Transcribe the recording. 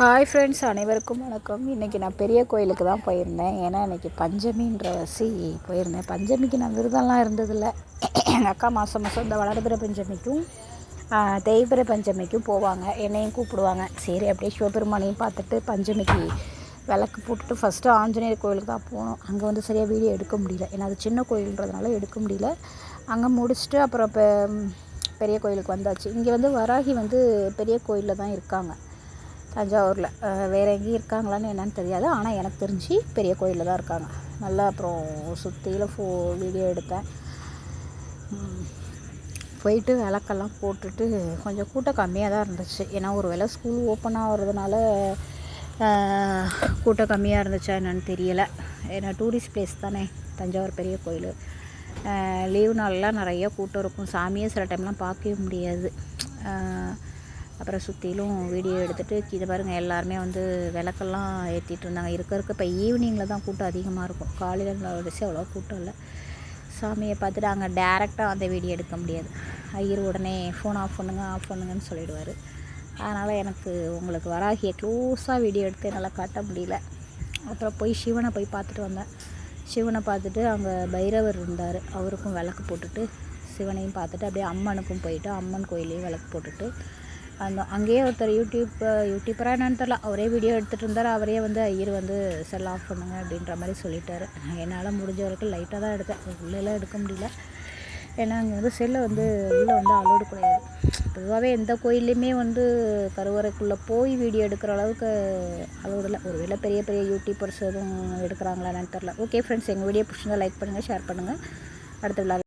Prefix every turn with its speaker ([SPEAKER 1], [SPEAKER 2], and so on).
[SPEAKER 1] Hi friends, அனைவருக்கும் வணக்கம். இன்றைக்கி நான் பெரிய கோயிலுக்கு தான் போயிருந்தேன். ஏன்னா இன்றைக்கி பஞ்சமின்றவாசி போயிருந்தேன். பஞ்சமிக்கு நான் விரதம்லாம் இருந்ததில்லை. எங்கள் அக்கா மாதம் இந்த வளர்பிறை பஞ்சமிக்கும் தேய்பிறை பஞ்சமிக்கும் போவாங்க, என்னையும் கூப்பிடுவாங்க. சரி, அப்படியே சிவபெருமானையும் பார்த்துட்டு பஞ்சமிக்கு விளக்கு போட்டுட்டு ஃபஸ்ட்டு ஆஞ்சநேயர் கோயிலுக்கு தான் போனோம். அங்கே வந்து சரியாக வீடியோ எடுக்க முடியல, ஏன்னா அது சின்ன கோயில்ன்றதுனால எடுக்க முடியல. அங்கே முடிச்சுட்டு அப்புறம் இப்போ பெரிய கோயிலுக்கு வந்தாச்சு. இங்கே வந்து வராகி வந்து பெரிய கோயிலில் தான் இருக்காங்க, தஞ்சாவூரில். வேறு எங்கேயும் இருக்காங்களான்னு என்னன்னு தெரியாது, ஆனால் எனக்கு தெரிஞ்சு பெரிய கோயிலில் தான் இருக்காங்க. நல்லா அப்புறம் சுற்றியில் வீடியோ எடுத்தேன். போயிட்டு விளக்கெல்லாம் போட்டுட்டு கொஞ்சம் கூட்டம் கம்மியாக தான் இருந்துச்சு. ஏன்னா ஒரு வேளை ஸ்கூல் ஓப்பன் ஆகிறதுனால கூட்டம் கம்மியாக இருந்துச்சா என்னன்னு தெரியலை. ஏன்னா டூரிஸ்ட் பிளேஸ் தானே தஞ்சாவூர் பெரிய கோயில். லீவு நாளெலாம் நிறையா கூட்டம் இருக்கும். சாமியே சில டைம்லாம் பார்க்கவே முடியாது. அப்புறம் சுற்றிலும் வீடியோ எடுத்துகிட்டு இதை பாருங்கள், எல்லாருமே வந்து விளக்கெல்லாம் ஏற்றிட்டு இருந்தாங்க. இருக்க இப்போ ஈவினிங்கில் தான் கூட்டம் அதிகமாக இருக்கும். காலையில் வரிசை அவ்வளோ கூட்டம் இல்லை. சாமியை பார்த்துட்டு அங்கே டேரெக்டாக அந்த வீடியோ எடுக்க முடியாது. ஐயர் உடனே ஃபோன் ஆஃப் பண்ணுங்கன்னு சொல்லிவிடுவார். அதனால் எனக்கு உங்களுக்கு வராகியை க்ளோஸாக வீடியோ எடுத்து என்னால் காட்ட முடியல. அப்புறம் போய் சிவனை போய் பார்த்துட்டு வந்தேன். சிவனை பார்த்துட்டு அங்கே பைரவர் இருந்தார், அவருக்கும் விளக்கு போட்டுட்டு சிவனையும் பார்த்துட்டு அப்படியே அம்மனுக்கும் போயிட்டு அம்மன் கோயிலையும் விளக்கு போட்டுட்டு அங்கேயே ஒருத்தர் யூடியூப்பராக என்னன்னு தெரில, அவரே வீடியோ எடுத்துகிட்டு இருந்தார். அவரே வந்து ஐயர் வந்து செல் ஆஃப் பண்ணுங்க அப்படின்ற மாதிரி சொல்லிட்டார். என்னால் முடிஞ்ச வரைக்கும் லைட்டாக தான் எடுத்தேன், உள்ளெல்லாம் எடுக்க முடியல. ஏன்னா அங்கே வந்து செல்லை வந்து உள்ளே வந்து அலோடு கிடையாது. பொதுவாகவே எந்த கோயில்லையுமே வந்து கருவறைக்குள்ளே போய் வீடியோ எடுக்கிற அளவுக்கு அலோடு இல்லை. ஒரு வேளை பெரிய பெரிய யூடியூப்பர்ஸ் எதுவும் எடுக்கிறாங்களா என்னன்னு தெரில. ஓகே ஃப்ரெண்ட்ஸ், எங்கள் வீடியோ பிடிச்சிருந்தா லைக் பண்ணுங்கள், ஷேர் பண்ணுங்கள். அடுத்த விழா